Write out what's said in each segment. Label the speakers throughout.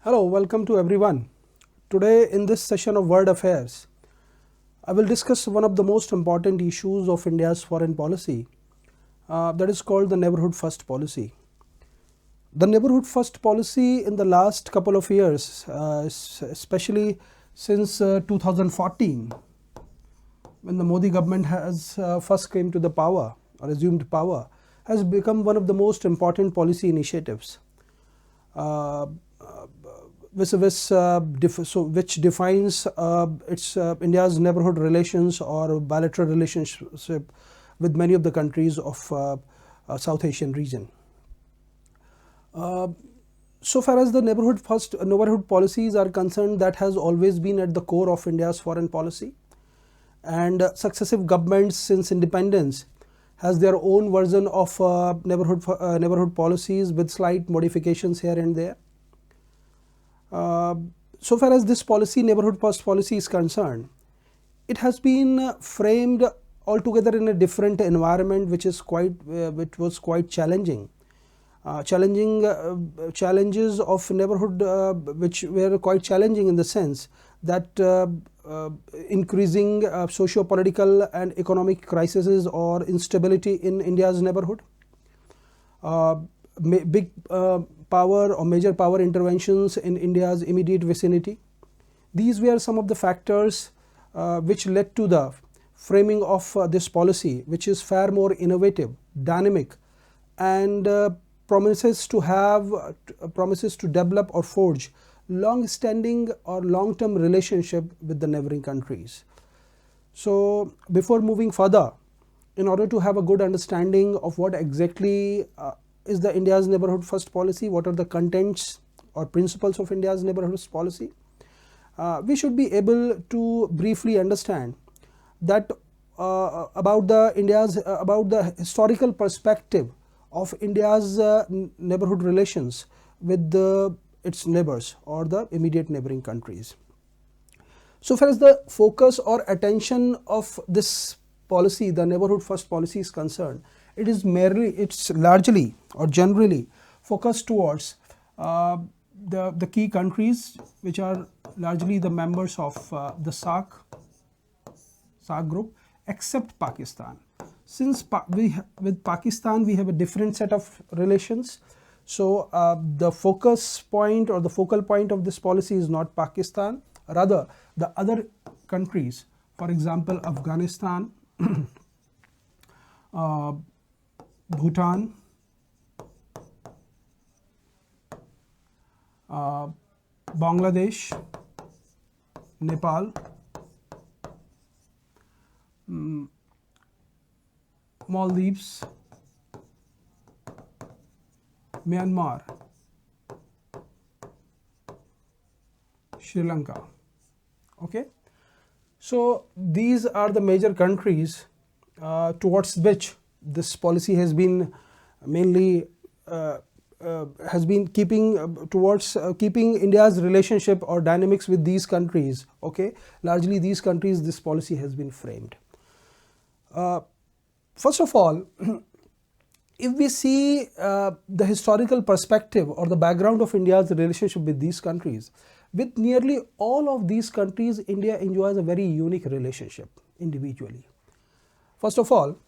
Speaker 1: Hello, welcome to everyone. Today in this session of World Affairs, I will discuss one of the most important issues of India's foreign policy, that is called the Neighborhood First policy. The Neighborhood First policy in the last couple of years, especially since 2014, when the Modi government has first came to the power or assumed power, has become one of the most important policy initiatives. Which defines India's neighborhood relations or bilateral relationship with many of the countries of South Asian region. So far as the neighborhood policies are concerned, that has always been at the core of India's foreign policy, and successive governments since independence has their own version of neighborhood policies with slight modifications here and there. So far as this policy, Neighborhood First policy is concerned, it has been framed altogether in a different environment, which was quite challenging. Challenges of neighborhood which were quite challenging in the sense that increasing socio-political and economic crises or instability in India's neighborhood, big power or major power interventions in India's immediate vicinity. These were some of the factors which led to the framing of this policy, which is far more innovative, dynamic, and promises to develop or forge long-standing or long-term relationship with the neighboring countries. So before moving further, in order to have a good understanding of what exactly is the India's Neighborhood First policy, what are the contents or principles of India's Neighborhood First policy, we should be able to briefly understand that about the historical perspective of India's neighborhood relations with its neighbors or the immediate neighboring countries. So far as the focus or attention of this policy, the Neighborhood First policy, is concerned, it's largely or generally focused towards the key countries which are largely the members of the SAARC group, except Pakistan. Since with Pakistan we have a different set of relations, so the focus point or the focal point of this policy is not Pakistan, rather the other countries, for example Afghanistan, Bhutan, Bangladesh, Nepal, Maldives, Myanmar, Sri Lanka. Okay, so these are the major countries towards which this policy has been mainly keeping India's relationship or dynamics with these countries. Okay, largely these countries this policy has been framed. First of all, if we see the historical perspective or the background of India's relationship with these countries, with nearly all of these countries, India enjoys a very unique relationship individually. First of all,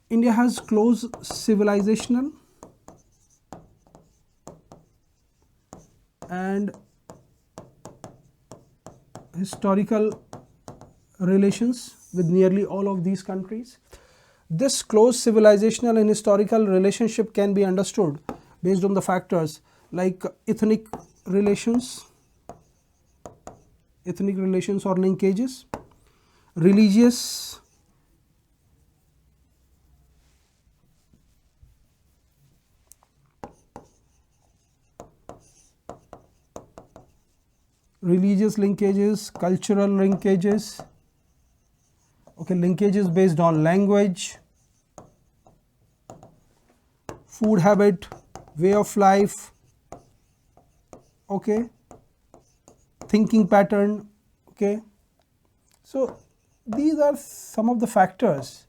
Speaker 1: India has close civilizational and historical relations with nearly all of these countries. This close civilizational and historical relationship can be understood based on the factors like ethnic relations or linkages, religious linkages, cultural linkages, okay, linkages based on language, food habit, way of life, okay, thinking pattern, okay. So these are some of the factors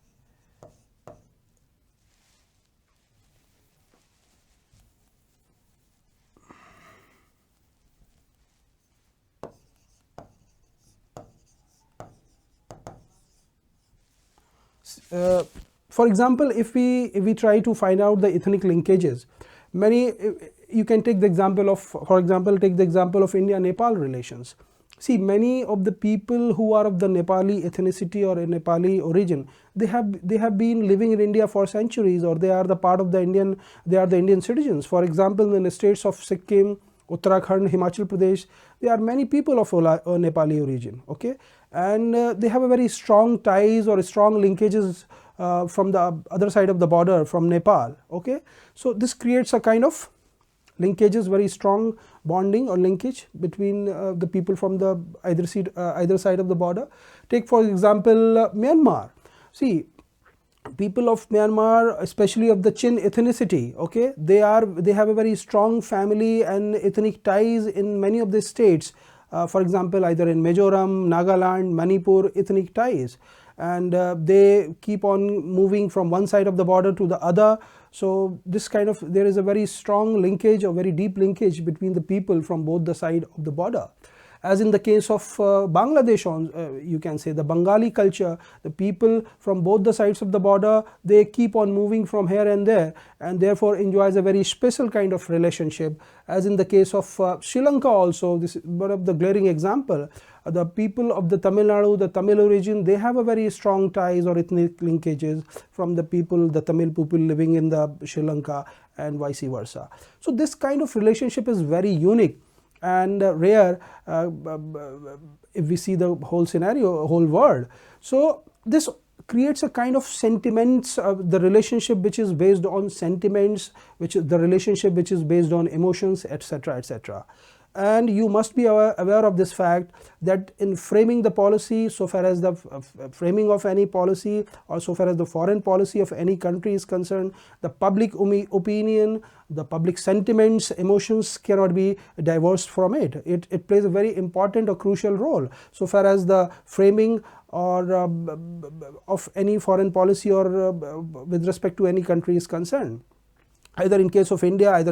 Speaker 1: For example, if we try to find out the ethnic linkages, many, you can take the example of, for example, take the example of India-Nepal relations. See, many of the people who are of the Nepali ethnicity or a Nepali origin, they have been living in India for centuries, or they are the part of the Indian, they are the Indian citizens. For example, in the states of Sikkim, Uttarakhand, Himachal Pradesh, there are many people of Nepali origin, okay, and they have a very strong ties or strong linkages from the other side of the border, from Nepal, okay. So this creates a kind of linkages, very strong bonding or linkage between the people from the either side of the border. Take for example Myanmar. See, people of Myanmar, especially of the Chin ethnicity, okay, they have a very strong family and ethnic ties in many of the states. For example, either in Mizoram, Nagaland, Manipur, ethnic ties, and they keep on moving from one side of the border to the other. So this kind of, there is a very strong linkage, a very deep linkage between the people from both the side of the border. As in the case of Bangladesh, you can say the Bengali culture, the people from both the sides of the border, they keep on moving from here and there, and therefore enjoys a very special kind of relationship. As in the case of Sri Lanka also, this is one of the glaring example. The people of the Tamil Nadu, the Tamil origin, they have a very strong ties or ethnic linkages from the people, the Tamil people living in the Sri Lanka, and vice versa. So this kind of relationship is very unique and rare if we see the whole scenario, whole world. So this creates a kind of sentiments, the relationship which is based on sentiments, which is the relationship which is based on emotions, etc., etc. And you must be aware of this fact that in framing the policy, so far as the framing of any policy, or so far as the foreign policy of any country is concerned, the public opinion, the public sentiments, emotions cannot be divorced from it. It plays a very important or crucial role so far as the framing or of any foreign policy or with respect to any country is concerned. Either in case of India, either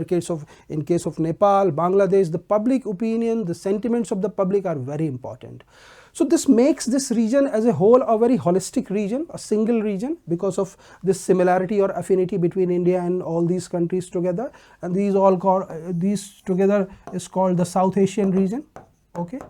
Speaker 1: in case of Nepal, Bangladesh, the public opinion, the sentiments of the public are very important. So this makes this region as a whole a very holistic region, a single region, because of this similarity or affinity between India and all these countries together, and these together is called the South Asian region, okay.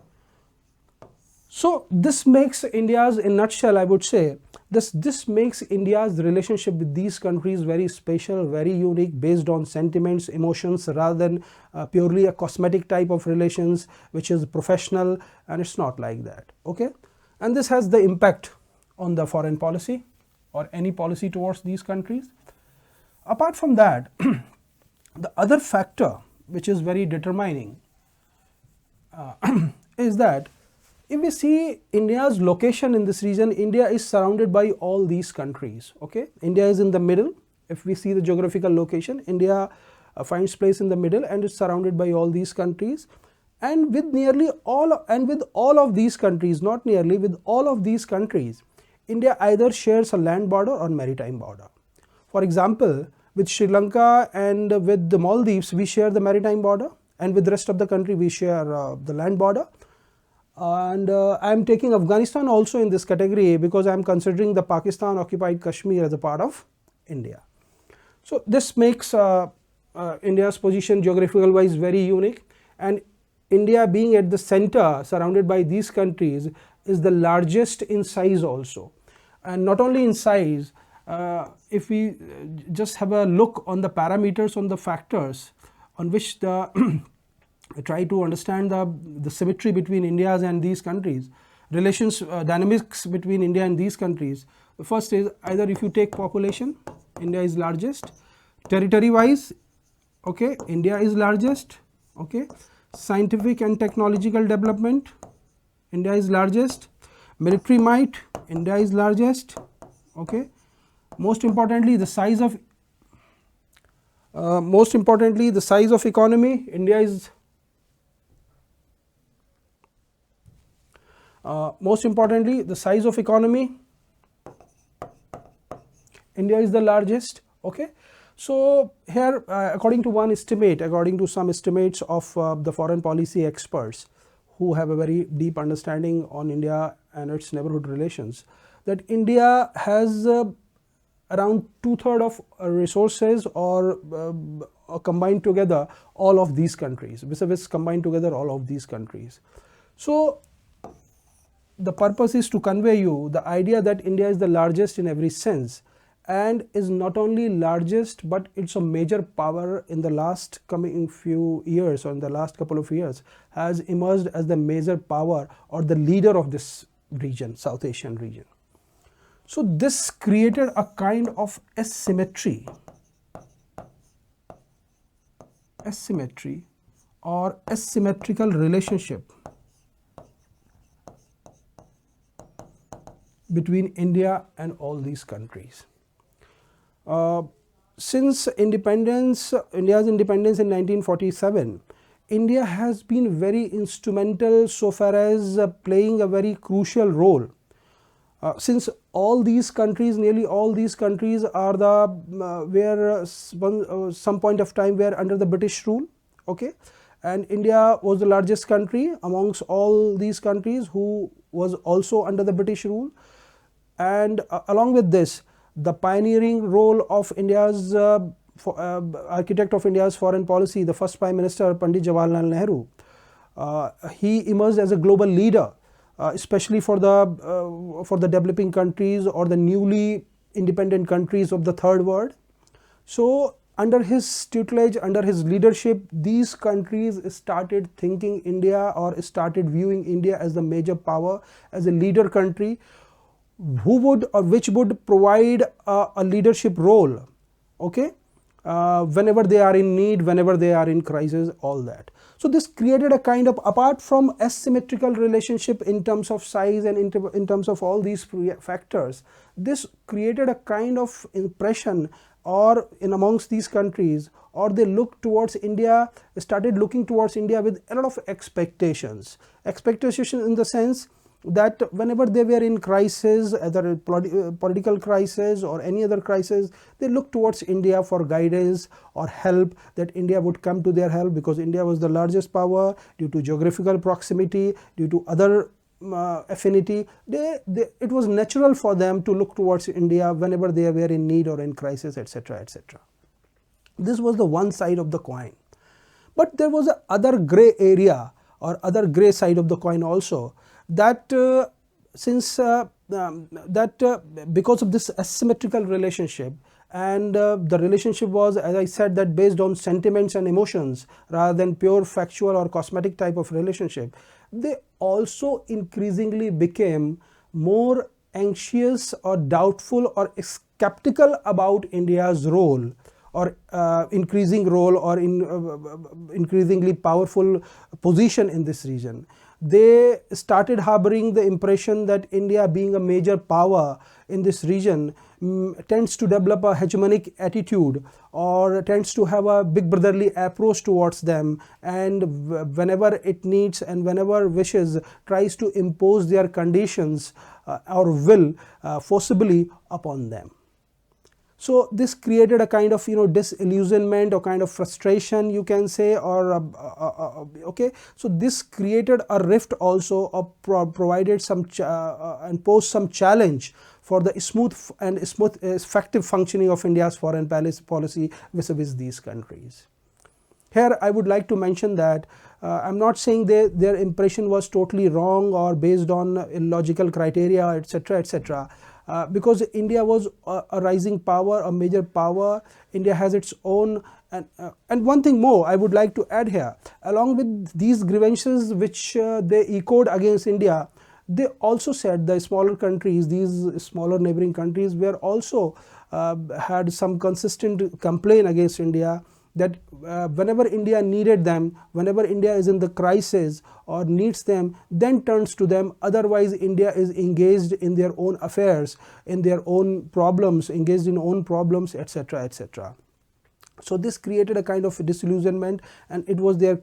Speaker 1: So this makes India's, in a nutshell I would say, this makes India's relationship with these countries very special, very unique, based on sentiments, emotions, rather than purely a cosmetic type of relations which is professional, and it's not like that, okay. And this has the impact on the foreign policy or any policy towards these countries. Apart from that, the other factor which is very determining is that if we see India's location in this region, India is surrounded by all these countries, okay. India is in the middle. If we see the geographical location, India finds place in the middle and is surrounded by all these countries. And with all of these countries, not nearly, with all of these countries, India either shares a land border or maritime border. For example, with Sri Lanka and with the Maldives, we share the maritime border, and with the rest of the country, we share the land border. And I am taking Afghanistan also in this category because I am considering the Pakistan occupied Kashmir as a part of India. So this makes India's position geographical wise very unique, and India being at the center surrounded by these countries is the largest in size also. And not only in size, if we just have a look on the parameters, on the factors on which the try to understand the symmetry between India's and these countries, relations, dynamics between India and these countries. The first is, either if you take population, India is largest. Territory wise, okay, India is largest, okay. Scientific and technological development, India is largest. Military might, India is largest, okay. Most importantly, the size of economy, India is India is the largest, okay. So here according to some estimates of the foreign policy experts who have a very deep understanding on India and its neighborhood relations, that India has around 2/3 of resources, or combined together all of these countries, vis-a-vis combined together all of these countries. So the purpose is to convey you the idea that India is the largest in every sense, and is not only largest, but it's a major power in the last coming few years, or in the last couple of years, has emerged as the major power or the leader of this region, South Asian region. So this created a kind of asymmetry or asymmetrical relationship between India and all these countries. Since independence, India's independence in 1947, India has been very instrumental so far as playing a very crucial role. Since all these countries, nearly all these countries are some point of time were under the British rule, okay, and India was the largest country amongst all these countries who was also under the British rule. And along with this, the pioneering role of India's architect of India's foreign policy, the first Prime Minister Pandit Jawaharlal Nehru, he emerged as a global leader, especially for the developing countries or the newly independent countries of the third world. So under his tutelage, under his leadership, these countries started thinking India, or started viewing India as the major power, as a leader country, who would, or which would provide a leadership role, okay, whenever they are in need, whenever they are in crisis, all that. So this created a kind of, apart from asymmetrical relationship in terms of size and in terms of all these factors, this created a kind of impression, or in amongst these countries, or they looked towards India, started looking towards India with a lot of expectations in the sense that whenever they were in crisis, either a political crisis or any other crisis, they looked towards India for guidance or help, that India would come to their help, because India was the largest power due to geographical proximity, due to other affinity. It was natural for them to look towards India whenever they were in need or in crisis, etc., etc. This was the one side of the coin. But there was a other gray area, or other gray side of the coin also, that because of this asymmetrical relationship, and the relationship was, as I said, that based on sentiments and emotions rather than pure factual or cosmetic type of relationship, they also increasingly became more anxious or doubtful or skeptical about India's role, or increasing role, or increasingly powerful position in this region. They started harboring the impression that India, being a major power in this region, tends to develop a hegemonic attitude, or tends to have a big brotherly approach towards them, and whenever it needs and whenever wishes, tries to impose their conditions or will forcibly upon them. So this created a kind of disillusionment, or kind of frustration, you can say, or okay. So this created a rift also, or provided some and posed some challenge for the smooth effective functioning of India's foreign policy vis-a-vis these countries. Here I would like to mention that I'm not saying their impression was totally wrong or based on illogical criteria, etc., etc. Because India was a rising power, a major power. India has its own, and one thing more I would like to add here, along with these grievances which they echoed against India, they also said the smaller countries, these smaller neighboring countries, were also had some consistent complaint against India, that whenever India needed them, whenever India is in the crisis or needs them, then turns to them. Otherwise, India is engaged in their own affairs, in their own problems, engaged in own problems, etc., etc. So this created a kind of disillusionment, and it was their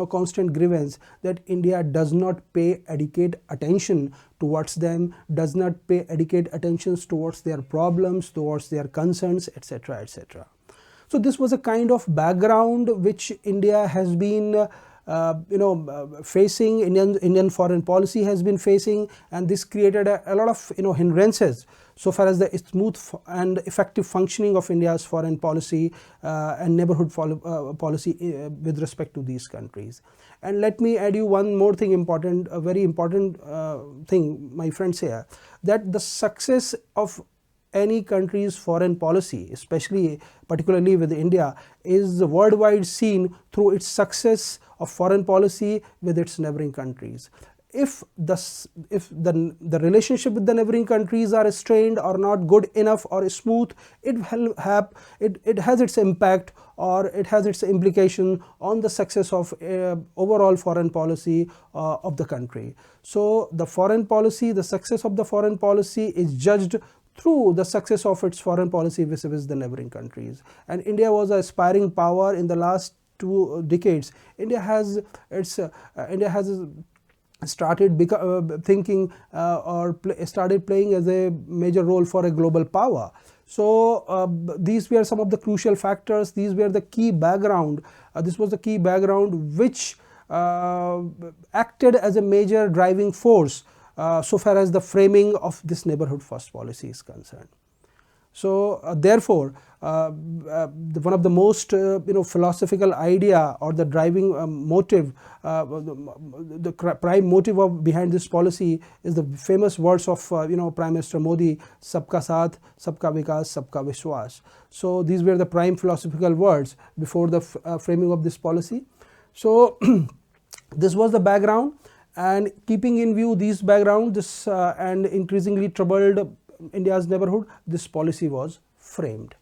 Speaker 1: constant grievance that India does not pay adequate attention towards them, does not pay adequate attention towards their problems, towards their concerns, etc., etc. So this was a kind of background which India has been facing, Indian foreign policy has been facing, and this created a lot of hindrances so far as the smooth and effective functioning of India's foreign policy and neighborhood policy with respect to these countries. And let me add you one more thing important, a very important thing, my friends, here, that the success of any country's foreign policy, especially particularly with India, is worldwide seen through its success of foreign policy with its neighboring countries. If the relationship with the neighboring countries are strained or not good enough or smooth, it has its impact, or it has its implication on the success of overall foreign policy of the country. So the foreign policy, the success of the foreign policy is judged through the success of its foreign policy vis-a-vis the neighboring countries. And India was an aspiring power in the last 2 decades. India has started thinking started playing as a major role for a global power. So these were some of the crucial factors. These were the key background. This was the key background which acted as a major driving force so far as the framing of this neighborhood first policy is concerned. So therefore, one of the most philosophical idea or the driving motive, the prime motive behind this policy is the famous words of Prime Minister Modi, "Sabka Saath, Sabka Vikas, Sabka Vishwas." So these were the prime philosophical words before the framing of this policy. So this was the background, and keeping in view these background, this and increasingly troubled India's neighborhood, this policy was framed.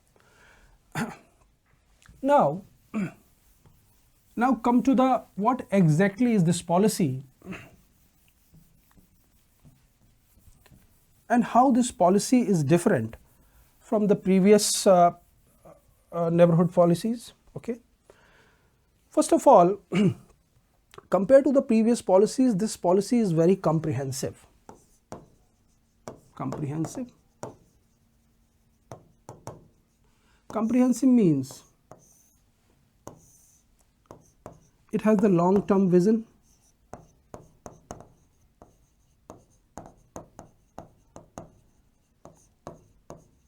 Speaker 1: Now come to the what exactly is this policy and how this policy is different from the previous neighborhood policies. Okay, first of all, compared to the previous policies, this policy is very comprehensive. Comprehensive means it has the long-term vision,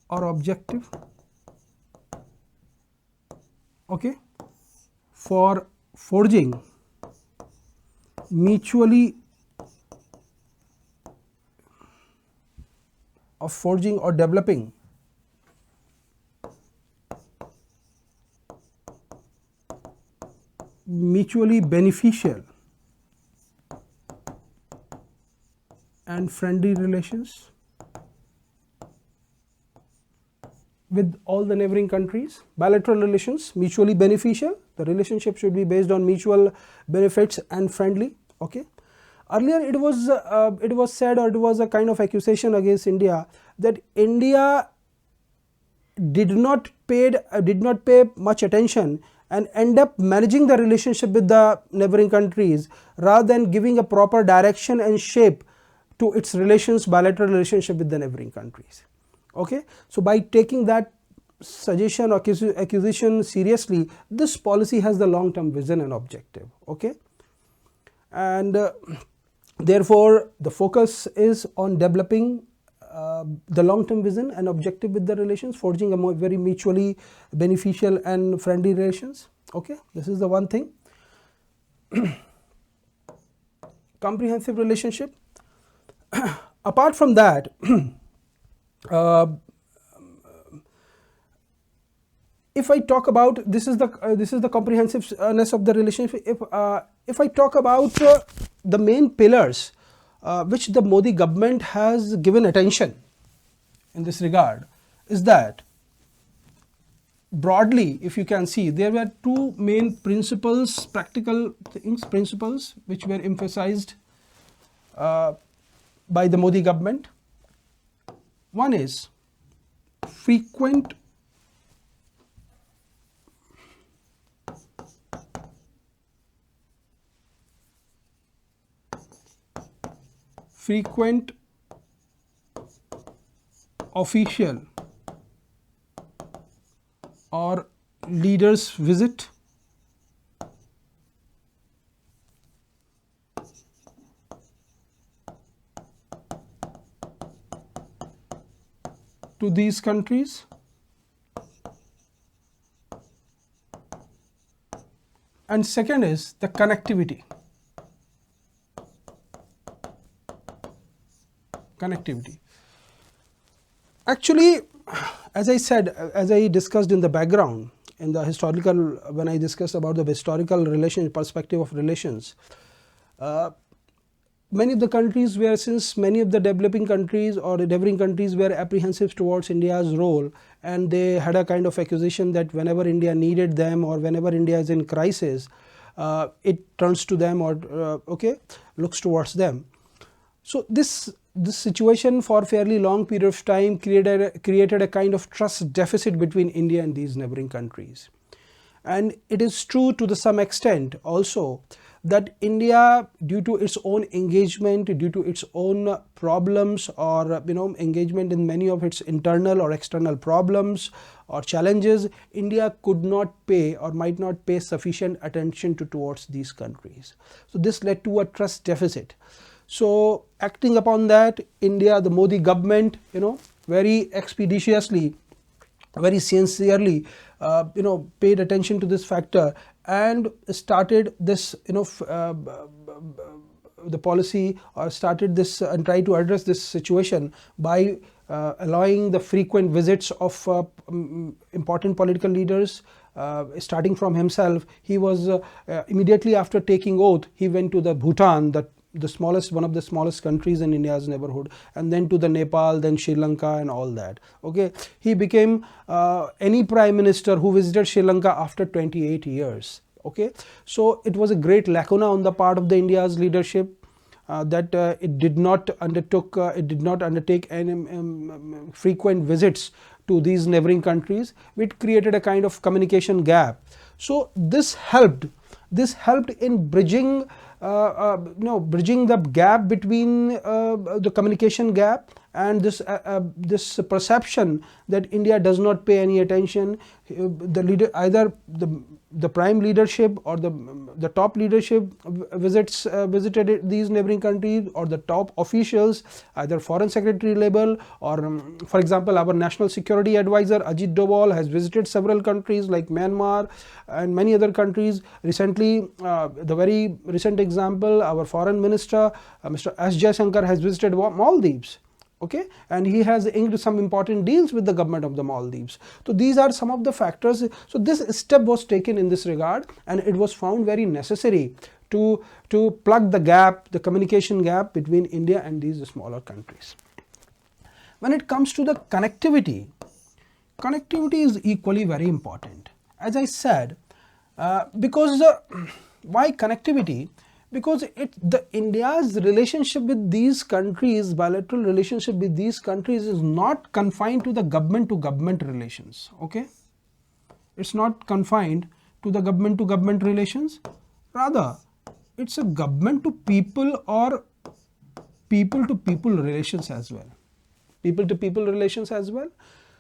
Speaker 1: or objective, okay, for forging mutually or developing mutually beneficial and friendly relations with all the neighboring countries. Bilateral relations, mutually beneficial. The relationship should be based on mutual benefits and friendly. Okay. Earlier it was said, or it was a kind of accusation against India, that India did not pay much attention and end up managing the relationship with the neighboring countries rather than giving a proper direction and shape to its bilateral relationship with the neighboring countries. Okay, so by taking that suggestion or accusation seriously, this policy has the long-term vision and objective. Okay, and therefore the focus is on developing the long-term vision and objective with the relations, forging a very mutually beneficial and friendly relations. Okay, this is the one thing. Comprehensive relationship. Apart from that, if I talk about this is the comprehensiveness of the relationship. If I talk about the main pillars which the Modi government has given attention in this regard, is that broadly, if you can see, there were 2 main principles, practical principles which were emphasized by the Modi government. One is frequent official or leaders visit to these countries. And second is the connectivity. Actually, as I said, as I discussed in the background, in the historical, when I discussed about the historical perspective of relations, many of the countries were, since many of the developing countries or the neighboring countries were apprehensive towards India's role, and they had a kind of accusation that whenever India needed them or whenever India is in crisis, it turns to them or looks towards them. So this situation for a fairly long period of time created a kind of trust deficit between India and these neighboring countries. And it is true to some extent also that India, due to its own engagement, due to its own problems or engagement in many of its internal or external problems or challenges, India could not pay or might not pay sufficient attention towards these countries. So this led to a trust deficit. So acting upon that, India, the Modi government, very expeditiously, very sincerely, paid attention to this factor and started this, the policy, or started this and tried to address this situation by allowing the frequent visits of important political leaders. Starting from himself, he was immediately after taking oath, he went to the Bhutan, one of the smallest countries in India's neighborhood, and then to the Nepal, then Sri Lanka and all that. He became any prime minister who visited Sri Lanka after 28 years. So it was a great lacuna on the part of the India's leadership that it did not undertake any frequent visits to these neighboring countries, which created a kind of communication gap. So this helped in bridging the gap between the communication gap and this perception that India does not pay any attention. The leader, either the prime leadership or the top leadership visited these neighboring countries, or the top officials, either foreign secretary level or for example our national security advisor Ajit Doval has visited several countries like Myanmar and many other countries. Recently, the very recent example, our foreign minister Mr. S. Jaishankar has visited Maldives. And he has inked some important deals with the government of the Maldives. So these are some of the factors. So this step was taken in this regard, and it was found very necessary to plug the gap, the communication gap between India and these smaller countries. When it comes to the connectivity is equally very important. As I said, because why connectivity? Because India's relationship with these countries, bilateral relationship with these countries, is not confined to the government-to-government relations. It's not confined to the government-to-government relations. Rather, it's a government-to-people or people-to-people relations as well. People-to-people relations as well.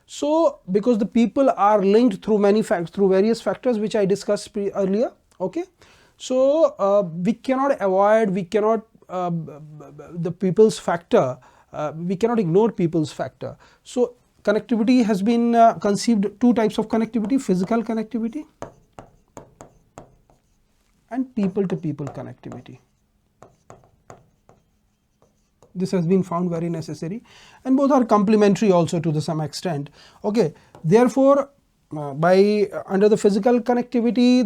Speaker 1: So, because the people are linked through various factors which I discussed earlier. So we cannot avoid, the people's factor, we cannot ignore people's factor. So connectivity has been conceived, two types of connectivity: physical connectivity and people-to-people connectivity. This has been found very necessary, and both are complementary also to some extent. Therefore, under the physical connectivity,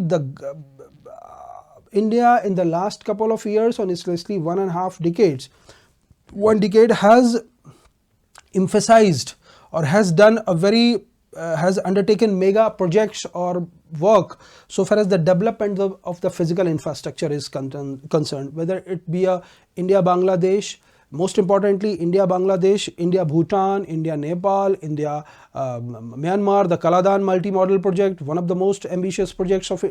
Speaker 1: India in the last couple of years, or especially 1.5 decades, one decade has emphasized or has done has undertaken mega projects or work so far as the development of the physical infrastructure is concerned, whether it be India-Bangladesh, most importantly India-Bangladesh, India-Bhutan, India-Nepal, India-Myanmar, the Kaladan multi-modal project, one of the most ambitious projects of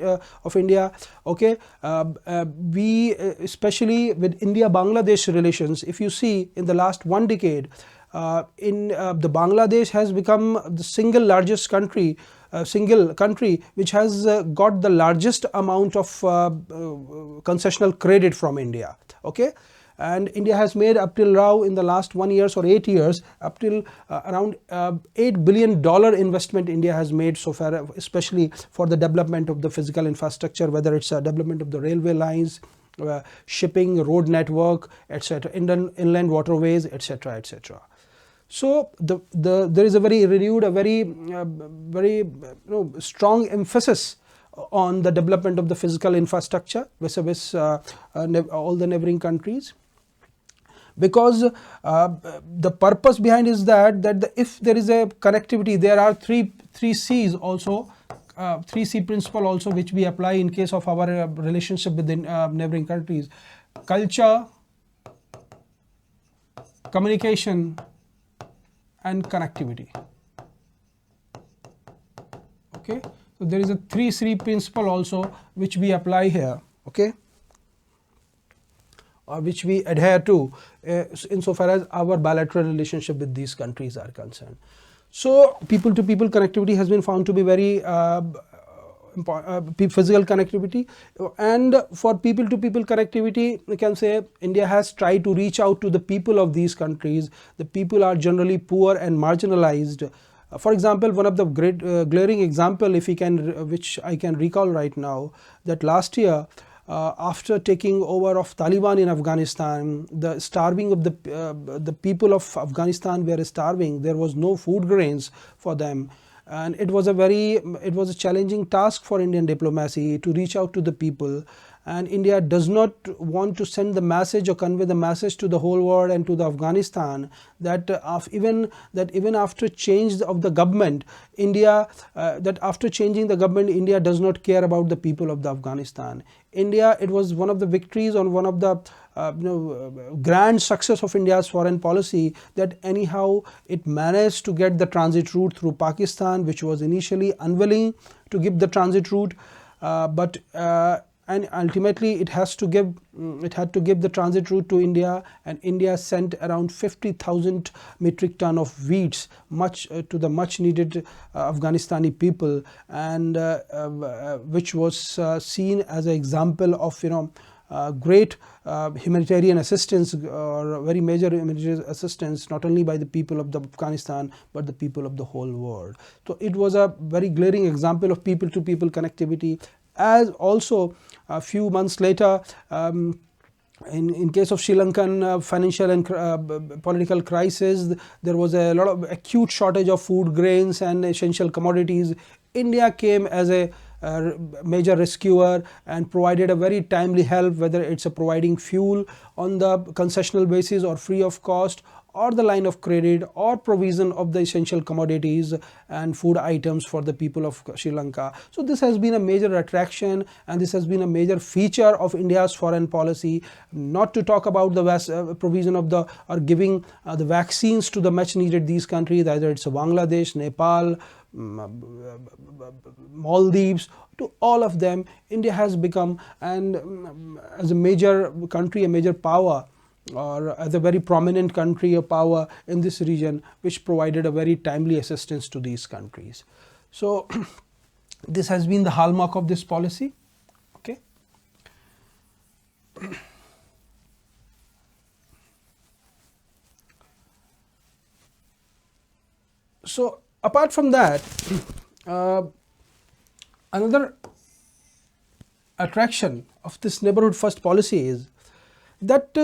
Speaker 1: India. We, especially with India-Bangladesh relations, if you see in the last 1 decade, the Bangladesh has become the single largest country, which has got the largest amount of concessional credit from India. and India has made up till now in the last 1 years or 8 years up till around $8 billion investment India has made so far, especially for the development of the physical infrastructure, whether it's a development of the railway lines, shipping, road network, etc., inland waterways, etc., etc. So there is a very renewed, a very strong emphasis on the development of the physical infrastructure vis-a-vis all the neighboring countries, because the purpose behind is that if there is a connectivity, there are three C's also, 3C principle also, which we apply in case of our relationship with the neighboring countries: culture, communication, and connectivity. Okay, so there is a 3C principle also which we apply here, okay, or which we adhere to insofar as our bilateral relationship with these countries are concerned. So people to people connectivity has been found to be very physical connectivity, and for people to people connectivity, we can say India has tried to reach out to the people of these countries. The people are generally poor and marginalized. For example, one of the great glaring example, if we can, which I can recall right now, that last year after taking over of Taliban in Afghanistan, the starving of the people of Afghanistan were starving. There was no food grains for them, and it was a challenging task for Indian diplomacy to reach out to the people. And India does not want to send the message or convey the message to the whole world and to the Afghanistan that even after change of the government, India India does not care about the people of the Afghanistan. India, it was one of the victories on one of the grand success of India's foreign policy, that anyhow it managed to get the transit route through Pakistan, which was initially unwilling to give the transit route, and ultimately it had to give the transit route to India, and India sent around 50,000 metric ton of wheats, much to the much needed Afghanistani people, and which was seen as an example of great humanitarian assistance, or very major humanitarian assistance, not only by the people of the Afghanistan but the people of the whole world. So it was a very glaring example of people to people connectivity. As also a few months later, in case of Sri Lankan financial and political crisis, there was a lot of acute shortage of food grains and essential commodities. India came as a major rescuer and provided a very timely help, whether it's providing fuel on the concessional basis or free of cost, or the line of credit, or provision of the essential commodities and food items for the people of Sri Lanka. So this has been a major attraction, and this has been a major feature of India's foreign policy. Not to talk about the provision of or giving the vaccines to the much needed these countries, either it's Bangladesh, Nepal, Maldives. To all of them, India has become, and as a major country, a major power, or as a very prominent country or power in this region, which provided a very timely assistance to these countries. So this has been the hallmark of this policy. Okay. So apart from that, another attraction of this neighborhood first policy is that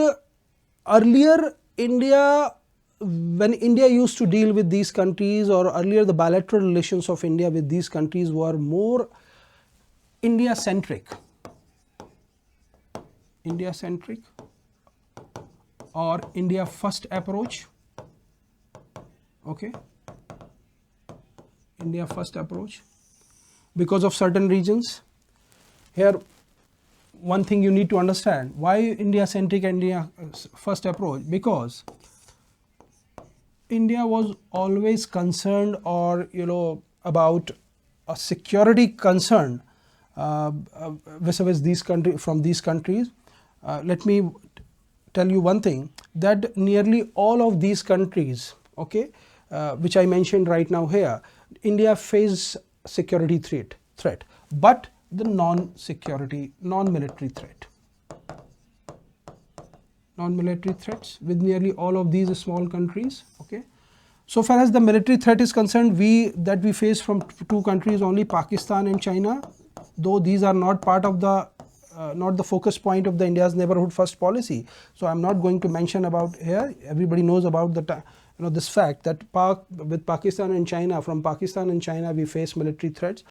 Speaker 1: earlier India, when India used to deal with these countries, or earlier the bilateral relations of India with these countries were more India-centric, or India first approach. Okay, India first approach, because of certain reasons. Here, one thing you need to understand, why India-centric and India first approach? Because India was always concerned, or about a security concern vis-a-vis these countries. Let me tell you one thing, that nearly all of these countries, okay, which I mentioned right now here, India faced security threat, but the non-military threat. non-military threats with nearly all of these small countries. Okay. So far as the military threat is concerned, we face from two countries only, Pakistan and China, though these are not part of the not the focus point of the India's neighborhood first policy. So I'm not going to mention about here. Everybody knows about the this fact that with Pakistan and China, from Pakistan and China we face military threats.